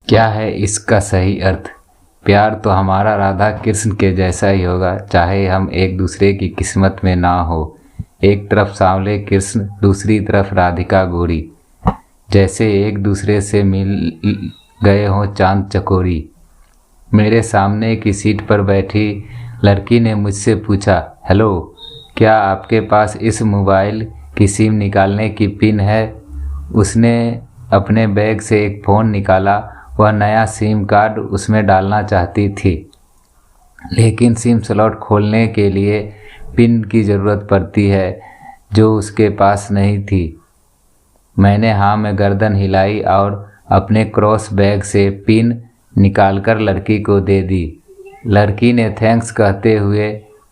क्या है इसका सही अर्थ? प्यार तो हमारा राधा कृष्ण के जैसा ही होगा, चाहे हम एक दूसरे की किस्मत में ना हो। एक तरफ सांवले कृष्ण, दूसरी तरफ राधिका गोरी, जैसे एक दूसरे से मिल गए हों चांद चकोरी। मेरे सामने की सीट पर बैठी लड़की ने मुझसे पूछा, हेलो, क्या आपके पास इस मोबाइल की सिम निकालने की पिन है? उसने अपने बैग से एक फ़ोन निकाला। वह नया सिम कार्ड उसमें डालना चाहती थी, लेकिन सिम स्लॉट खोलने के लिए पिन की ज़रूरत पड़ती है, जो उसके पास नहीं थी। मैंने हाँ में गर्दन हिलाई और अपने क्रॉस बैग से पिन निकालकर लड़की को दे दी। लड़की ने थैंक्स कहते हुए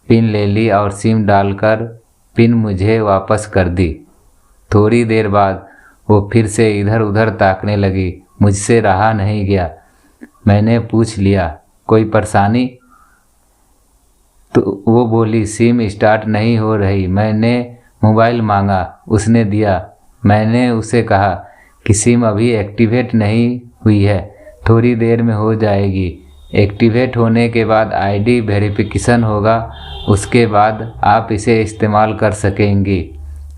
पिन ले ली और सिम डालकर पिन मुझे वापस कर दी। थोड़ी देर बाद वो फिर से इधर उधर ताकने लगी। मुझसे रहा नहीं गया। मैंने पूछ लिया, कोई परेशानी? तो वो बोली, सिम स्टार्ट नहीं हो रही। मैंने मोबाइल मांगा, उसने दिया। मैंने उसे कहा कि सिम अभी एक्टिवेट नहीं हुई है, थोड़ी देर में हो जाएगी। एक्टिवेट होने के बाद आईडी वेरिफिकेशन होगा, उसके बाद आप इसे इस्तेमाल कर सकेंगी।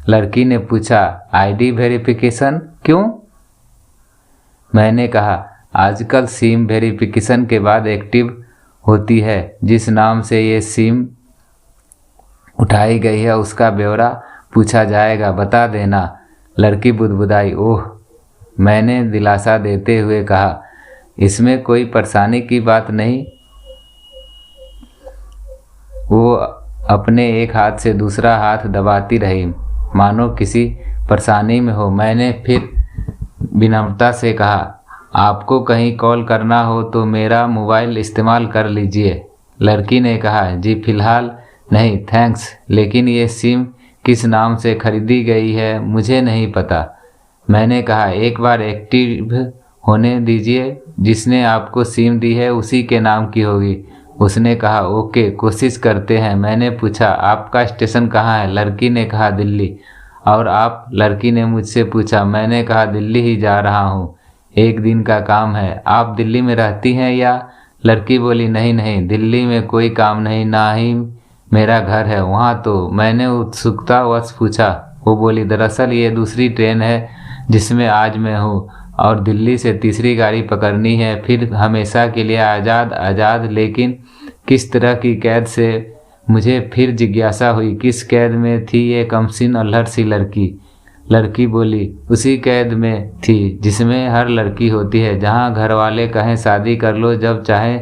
लड़की ने पूछा, आईडी वेरिफिकेशन क्यों? मैंने कहा, आजकल सिम वेरिफिकेशन के बाद एक्टिव होती है। जिस नाम से ये सिम उठाई गई है उसका ब्यौरा पूछा जाएगा, बता देना। लड़की बुदबुदाई। ओह, मैंने दिलासा देते हुए कहा, इसमें कोई परेशानी की बात नहीं। वो अपने एक हाथ से दूसरा हाथ दबाती रही, मानो किसी परेशानी में हो। मैंने फिर विनम्रता से कहा, आपको कहीं कॉल करना हो तो मेरा मोबाइल इस्तेमाल कर लीजिए। लड़की ने कहा, जी फिलहाल नहीं थैंक्स, लेकिन ये सिम किस नाम से खरीदी गई है मुझे नहीं पता। मैंने कहा, एक बार एक्टिव होने दीजिए, जिसने आपको सिम दी है उसी के नाम की होगी। उसने कहा, ओके, कोशिश करते हैं। मैंने पूछा, आपका स्टेशन कहाँ है? लड़की ने कहा, दिल्ली। और आप? लड़की ने मुझसे पूछा। मैंने कहा, दिल्ली ही जा रहा हूँ, एक दिन का काम है। आप दिल्ली में रहती हैं या? लड़की बोली, नहीं नहीं, दिल्ली में कोई काम नहीं, ना ही मेरा घर है वहाँ तो। मैंने उत्सुकतावश पूछा। वो बोली, दरअसल ये दूसरी ट्रेन है जिसमें आज मैं हूँ, और दिल्ली से तीसरी गाड़ी पकड़नी है, फिर हमेशा के लिए आज़ाद। आज़ाद लेकिन किस तरह की कैद से? मुझे फिर जिज्ञासा हुई, किस कैद में थी ये कमसिन अल्हड़ सी लड़की? लड़की बोली, उसी कैद में थी जिसमें हर लड़की होती है, जहाँ घर वाले कहें शादी कर लो, जब चाहे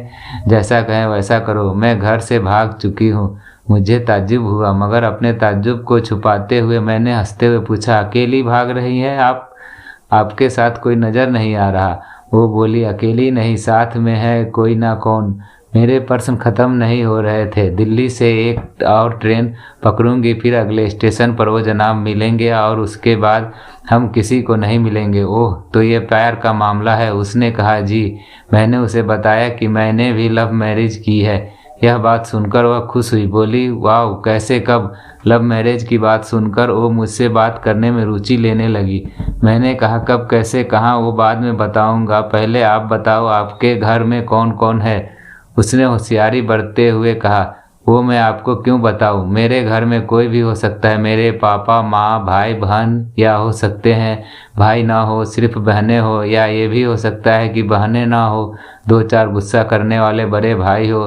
जैसा कहें वैसा करो। मैं घर से भाग चुकी हूँ। मुझे ताज्जुब हुआ, मगर अपने ताज्जुब को छुपाते हुए मैंने हंसते हुए पूछा, अकेली भाग रही हैं आप? आपके साथ कोई नज़र नहीं आ रहा? वो बोली, अकेली नहीं, साथ में है कोई ना कौन। मेरे प्रश्न ख़त्म नहीं हो रहे थे। दिल्ली से एक और ट्रेन पकड़ूंगी, फिर अगले स्टेशन पर वो जनाब मिलेंगे और उसके बाद हम किसी को नहीं मिलेंगे। ओह, तो ये प्यार का मामला है? उसने कहा, जी। मैंने उसे बताया कि मैंने भी लव मैरिज की है। यह बात सुनकर वह खुश हुई, बोली, वाह, कैसे, कब? लव मैरिज की बात सुनकर वो मुझसे बात करने में रुचि लेने लगी। मैंने कहा, कब, कैसे, कहाँ? वो बाद में बताऊंगा, पहले आप बताओ, आपके घर में कौन कौन है? उसने होशियारी बरतते हुए कहा, वो मैं आपको क्यों बताऊं? मेरे घर में कोई भी हो सकता है, मेरे पापा, माँ, भाई, बहन, या हो सकते हैं भाई ना हो, सिर्फ बहनें हो, या ये भी हो सकता है कि बहनें ना हो, दो चार गुस्सा करने वाले बड़े भाई हो।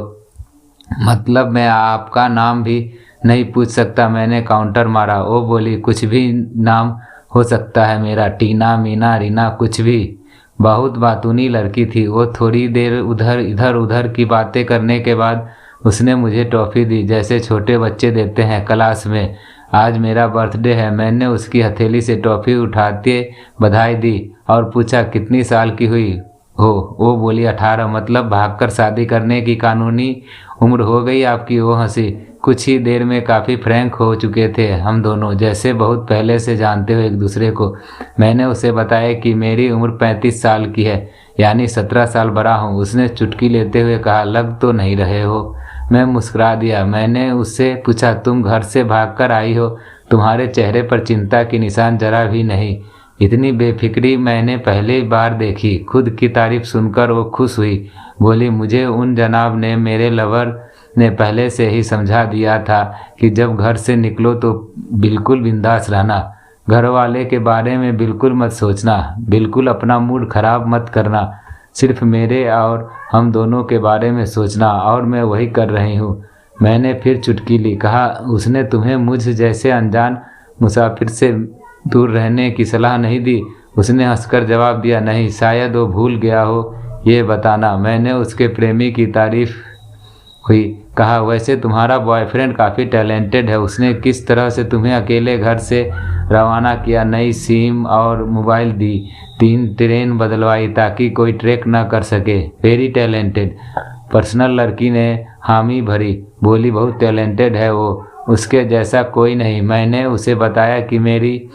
मतलब मैं आपका नाम भी नहीं पूछ सकता? मैंने काउंटर मारा। वो बोली, कुछ भी नाम हो सकता है मेरा, टीना, मीना, रीना, कुछ भी। बहुत बातूनी लड़की थी वो। थोड़ी देर इधर उधर की बातें करने के बाद उसने मुझे टॉफ़ी दी, जैसे छोटे बच्चे देते हैं क्लास में। आज मेरा बर्थडे है। मैंने उसकी हथेली से टॉफ़ी उठाते बधाई दी और पूछा, कितनी साल की हुई हो? वो बोली, 18। मतलब भागकर शादी करने की कानूनी उम्र हो गई आपकी? वो हंसी। कुछ ही देर में काफ़ी फ्रैंक हो चुके थे हम दोनों, जैसे बहुत पहले से जानते हो एक दूसरे को। मैंने उसे बताया कि मेरी उम्र 35 साल की है, यानी 17 साल बड़ा हूँ। उसने चुटकी लेते हुए कहा, लग तो नहीं रहे हो। मैं मुस्कुरा दिया। मैंने उससे पूछा, तुम घर से भागकर आई हो? तुम्हारे चेहरे पर चिंता की निशान जरा भी नहीं। इतनी बेफिक्री मैंने पहली बार देखी। खुद की तारीफ सुनकर वो खुश हुई। बोली, मुझे उन जनाब ने, मेरे लवर ने पहले से ही समझा दिया था कि जब घर से निकलो तो बिल्कुल बिंदास रहना। घर वाले के बारे में बिल्कुल मत सोचना, बिल्कुल अपना मूड खराब मत करना। सिर्फ मेरे और हम दोनों के बारे में सोचना, और मैं वही कर रही हूँ। मैंने फिर चुटकी ली। कहा, उसने तुम्हें मुझ जैसे अनजान मुसाफिर से दूर रहने की सलाह नहीं दी? उसने हंसकर जवाब दिया, नहीं, शायद वो भूल गया हो ये बताना। मैंने उसके प्रेमी की तारीफ हुई। कहा, वैसे तुम्हारा बॉयफ्रेंड काफ़ी टैलेंटेड है। उसने किस तरह से तुम्हें अकेले घर से रवाना किया, नई सिम और मोबाइल दी, 3 ट्रेन बदलवाई ताकि कोई ट्रैक ना कर सके। Very talented. पर्सनल लड़की ने हामी भरी। बोली, बहुत टैलेंटेड है वो, उसके जैसा कोई नहीं। मैंने उसे बताया कि मेरी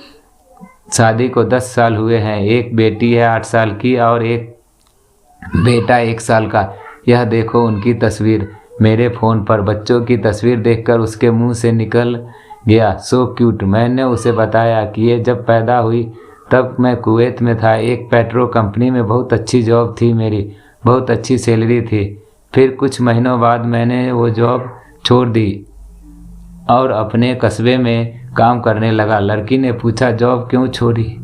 शादी को 10 साल हुए हैं, एक बेटी है 8 साल की और एक बेटा 1 साल का। यह देखो उनकी तस्वीर मेरे फ़ोन पर। बच्चों की तस्वीर देखकर उसके मुंह से निकल गया, सो क्यूट। मैंने उसे बताया कि ये जब पैदा हुई तब मैं कुवैत में था, एक पेट्रो कंपनी में बहुत अच्छी जॉब थी मेरी, बहुत अच्छी सैलरी थी। फिर कुछ महीनों बाद मैंने वो जॉब छोड़ दी और अपने कस्बे में काम करने लगा। लड़की ने पूछा, जॉब क्यों छोड़ी?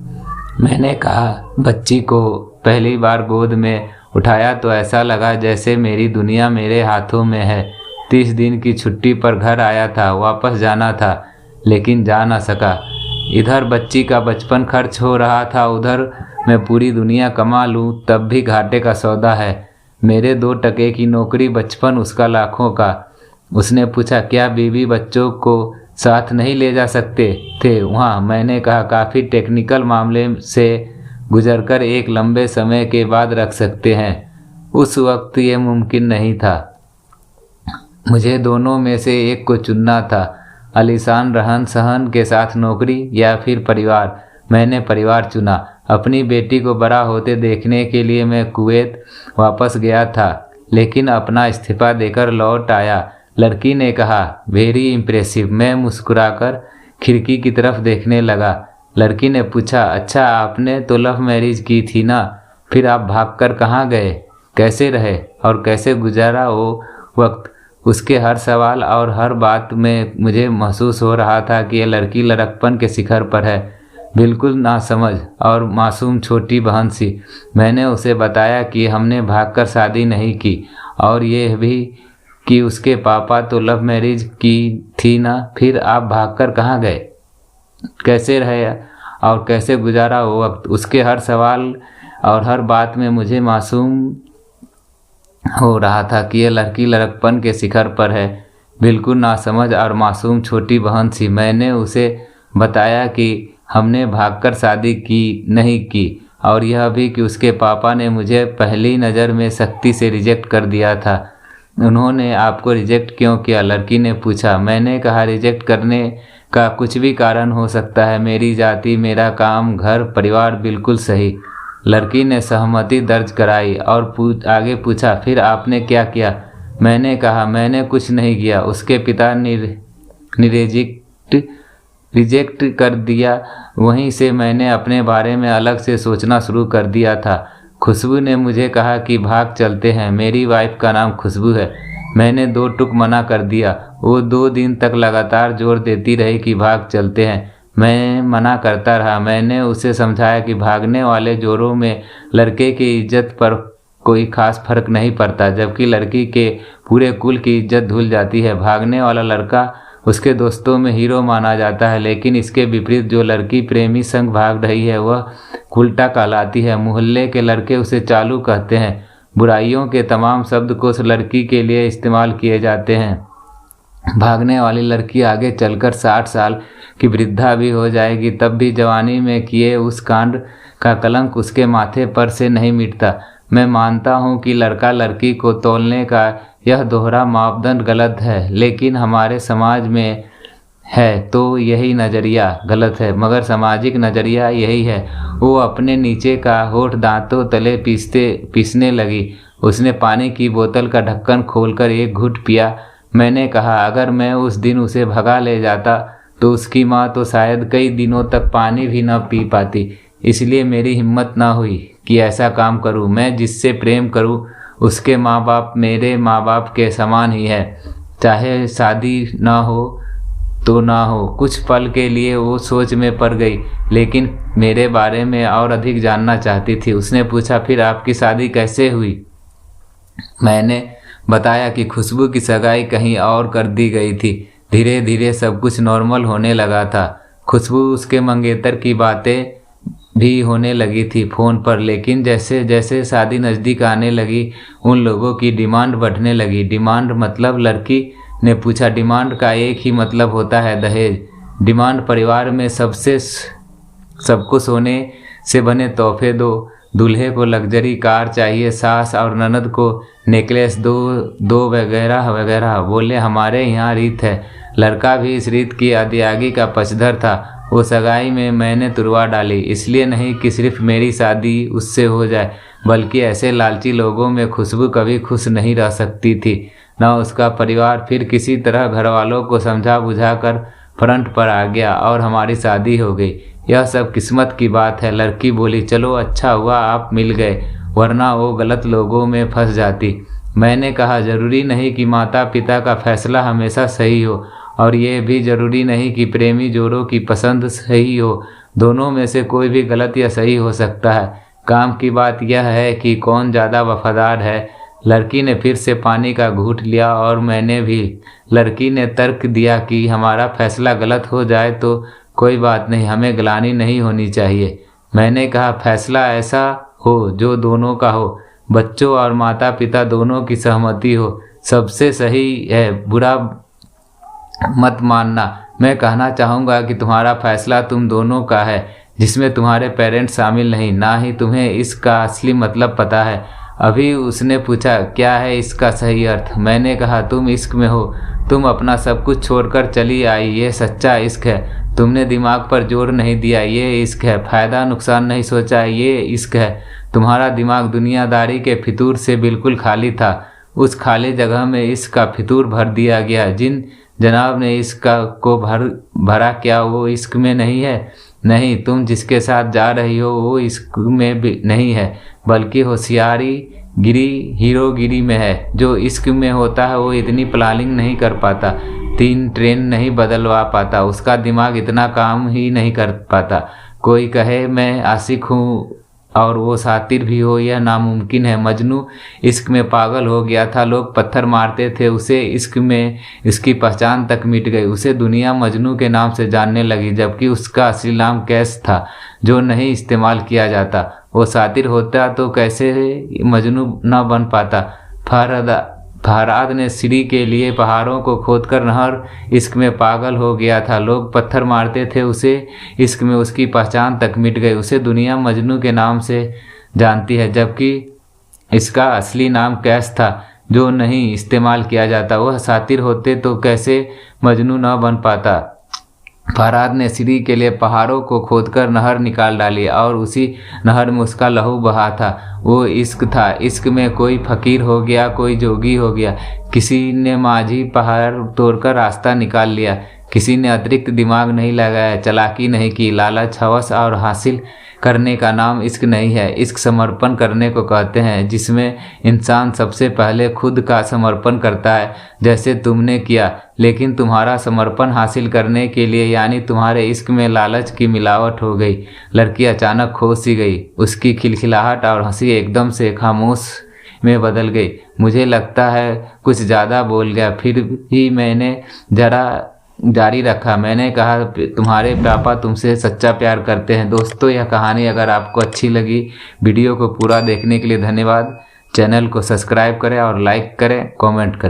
मैंने कहा, बच्ची को पहली बार गोद में उठाया तो ऐसा लगा जैसे मेरी दुनिया मेरे हाथों में है। 30 दिन की छुट्टी पर घर आया था, वापस जाना था लेकिन जा ना सका। इधर बच्ची का बचपन खर्च हो रहा था, उधर मैं पूरी दुनिया कमा लूं तब भी घाटे का सौदा है। मेरे 2 टके की नौकरी, बचपन उसका लाखों का। उसने पूछा, क्या बीवी बच्चों को साथ नहीं ले जा सकते थे वहाँ? मैंने कहा, काफ़ी टेक्निकल मामले से गुजरकर एक लंबे समय के बाद रख सकते हैं। उस वक्त ये मुमकिन नहीं था। मुझे दोनों में से एक को चुनना था, आलीशान रहन सहन के साथ नौकरी या फिर परिवार। मैंने परिवार चुना। अपनी बेटी को बड़ा होते देखने के लिए मैं कुवैत वापस गया था, लेकिन अपना इस्तीफा देकर लौट आया। लड़की ने कहा, वेरी इम्प्रेसिव। मैं मुस्कुराकर खिड़की की तरफ देखने लगा। लड़की ने पूछा, अच्छा आपने तो लव मैरिज की थी ना, फिर आप भागकर कहाँ गए, कैसे रहे और कैसे गुजारा वो वक्त? उसके हर सवाल और हर बात में मुझे महसूस हो रहा था कि यह लड़की लड़कपन के शिखर पर है, बिल्कुल नासमझ और मासूम छोटी बहन सी। मैंने उसे बताया कि हमने भागकर शादी नहीं की, और ये भी कि उसके पापा तो लव मैरिज की थी ना। फिर आप भागकर कहाँ गए, कैसे रहे और कैसे गुजारा वो वक्त? उसके हर सवाल और हर बात में मुझे मासूम हो रहा था कि यह लड़की लड़कपन के शिखर पर है, बिल्कुल नासमझ और मासूम छोटी बहन सी। मैंने उसे बताया कि हमने भागकर शादी की नहीं की, और यह भी कि उसके पापा ने मुझे पहली नज़र में सख्ती से रिजेक्ट कर दिया था। उन्होंने आपको रिजेक्ट क्यों किया? लड़की ने पूछा। मैंने कहा, रिजेक्ट करने का कुछ भी कारण हो सकता है, मेरी जाति, मेरा काम, घर, परिवार, बिल्कुल सही। लड़की ने सहमति दर्ज कराई और आगे पूछा, फिर आपने क्या किया? मैंने कहा, मैंने कुछ नहीं किया। उसके पिता ने रिजेक्ट कर दिया। वहीं से मैंने अपने बारे में अलग से सोचना शुरू कर दिया था। खुशबू ने मुझे कहा कि भाग चलते हैं। मेरी वाइफ का नाम खुशबू है। मैंने 2 टुक मना कर दिया। वो 2 दिन तक लगातार जोर देती रही कि भाग चलते हैं। मैं मना करता रहा। मैंने उसे समझाया कि भागने वाले जोरों में लड़के की इज्जत पर कोई खास फर्क नहीं पड़ता, जबकि लड़की के पूरे कुल की इज्जत धुल जाती है। भागने वाला लड़का उसके दोस्तों में हीरो माना जाता है, लेकिन इसके विपरीत जो लड़की प्रेमी संग भाग रही है वह उल्टा कहलाती है। मोहल्ले के लड़के उसे चालू कहते हैं। बुराइयों के तमाम शब्द को उस लड़की के लिए इस्तेमाल किए जाते हैं। भागने वाली लड़की आगे चलकर 60 साल की वृद्धा भी हो जाएगी, तब भी जवानी में किए उस कांड का कलंक उसके माथे पर से नहीं मिटता। मैं मानता हूँ कि लड़का लड़की को तौलने का यह दोहरा मापदंड गलत है, लेकिन हमारे समाज में है तो यही नज़रिया गलत है, मगर सामाजिक नज़रिया यही है। वो अपने नीचे का होठ दांतों तले पीसने लगी। उसने पानी की बोतल का ढक्कन खोलकर एक घूंट पिया। मैंने कहा, अगर मैं उस दिन उसे भगा ले जाता तो उसकी माँ तो शायद कई दिनों तक पानी भी न पी पाती। इसलिए मेरी हिम्मत ना हुई कि ऐसा काम करूं। मैं जिससे प्रेम करूं उसके माँ बाप मेरे माँ बाप के समान ही है, चाहे शादी ना हो तो ना हो। कुछ पल के लिए वो सोच में पड़ गई, लेकिन मेरे बारे में और अधिक जानना चाहती थी। उसने पूछा, फिर आपकी शादी कैसे हुई? मैंने बताया कि खुशबू की सगाई कहीं और कर दी गई थी। धीरे धीरे सब कुछ नॉर्मल होने लगा था। खुशबू उसके मंगेतर की बातें भी होने लगी थी फ़ोन पर, लेकिन जैसे जैसे शादी नज़दीक आने लगी उन लोगों की डिमांड बढ़ने लगी। डिमांड मतलब? लड़की ने पूछा। डिमांड का एक ही मतलब होता है, दहेज। डिमांड परिवार में सबको सोने से बने तोहफे दो, दूल्हे को लग्जरी कार चाहिए, सास और ननद को नेकलेस दो वगैरह वगैरह। बोले, हमारे यहाँ रीत है। लड़का भी इस रीत की अदियागी का पक्षधर था। वो सगाई में मैंने तुड़वा डाली, इसलिए नहीं कि सिर्फ मेरी शादी उससे हो जाए, बल्कि ऐसे लालची लोगों में खुशबू कभी खुश नहीं रह सकती थी, न उसका परिवार। फिर किसी तरह घर वालों को समझा बुझा कर फ्रंट पर आ गया और हमारी शादी हो गई। यह सब किस्मत की बात है। लड़की बोली, चलो अच्छा हुआ आप मिल गए, वरना वो गलत लोगों में फंस जाती। मैंने कहा, जरूरी नहीं कि माता पिता का फैसला हमेशा सही हो, और ये भी जरूरी नहीं कि प्रेमी जोड़ों की पसंद सही हो। दोनों में से कोई भी गलत या सही हो सकता है। काम की बात यह है कि कौन ज़्यादा वफादार है। लड़की ने फिर से पानी का घूंट लिया और मैंने भी। लड़की ने तर्क दिया कि हमारा फैसला गलत हो जाए तो कोई बात नहीं, हमें ग्लानि नहीं होनी चाहिए। मैंने कहा, फैसला ऐसा हो जो दोनों का हो, बच्चों और माता पिता दोनों की सहमति हो, सबसे सही है। बुरा मत मानना। मैं कहना चाहूँगा कि तुम्हारा फैसला तुम दोनों का है, जिसमें तुम्हारे पेरेंट्स शामिल नहीं। ना ही तुम्हें इसका असली मतलब पता है। अभी उसने पूछा, क्या है इसका सही अर्थ? मैंने कहा, तुम इश्क में हो। तुम अपना सब कुछ छोड़कर चली आई, ये सच्चा इश्क है। तुमने दिमाग पर जोर नहीं दिया, ये इश्क है। फायदा नुकसान नहीं सोचा, ये इश्क है। तुम्हारा दिमाग दुनियादारी के फितूर से बिल्कुल खाली था। उस खाली जगह में इश्क का फितूर भर दिया गया। जिन जनाब ने इश्क को भरा, क्या वो इश्क में नहीं है? नहीं, तुम जिसके साथ जा रही हो वो इश्क में भी नहीं है, बल्कि होशियारी गिरी हीरोगिरी में है। जो इश्क में होता है वो इतनी प्लानिंग नहीं कर पाता, 3 ट्रेन नहीं बदलवा पाता, उसका दिमाग इतना काम ही नहीं कर पाता। कोई कहे मैं आशिक हूँ और वो सातिर भी हो, यह नामुमकिन है। मजनू इश्क में पागल हो गया था। लोग पत्थर मारते थे उसे, इश्क में इसकी पहचान तक मिट गई। उसे दुनिया मजनू के नाम से जानने लगी, जबकि उसका असली नाम कैस था, जो नहीं इस्तेमाल किया जाता। वो सातिर होता तो कैसे मजनू न बन पाता। फहराद ने सीढ़ी के लिए पहाड़ों को खोदकर नहर, इश्क में पागल हो गया था। लोग पत्थर मारते थे उसे, इश्क में उसकी पहचान तक मिट गई। उसे दुनिया मजनू के नाम से जानती है, जबकि इसका असली नाम कैस था, जो नहीं इस्तेमाल किया जाता। वह सातिर होते तो कैसे मजनू न बन पाता। फहराद ने सीढ़ी के लिए पहाड़ों को खोदकर नहर निकाल डाली और उसी नहर में उसका लहू बहा था। वो इश्क था। इश्क में कोई फकीर हो गया, कोई जोगी हो गया, किसी ने माझी पहाड़ तोड़कर रास्ता निकाल लिया, किसी ने अतिरिक्त दिमाग नहीं लगाया, चालाकी नहीं की। लालच, हवस और हासिल करने का नाम इश्क नहीं है। इश्क समर्पण करने को कहते हैं, जिसमें इंसान सबसे पहले खुद का समर्पण करता है, जैसे तुमने किया। लेकिन तुम्हारा समर्पण हासिल करने के लिए, यानी तुम्हारे इश्क में लालच की मिलावट हो गई। लड़की अचानक खो सी गई। उसकी खिलखिलाहट और हंसी एकदम से खामोश में बदल गई। मुझे लगता है कुछ ज़्यादा बोल गया, फिर भी मैंने जरा जारी रखा। मैंने कहा, तुम्हारे पापा तुमसे सच्चा प्यार करते हैं। दोस्तों, यह कहानी अगर आपको अच्छी लगी, वीडियो को पूरा देखने के लिए धन्यवाद। चैनल को सब्सक्राइब करें और लाइक करें, कमेंट करें।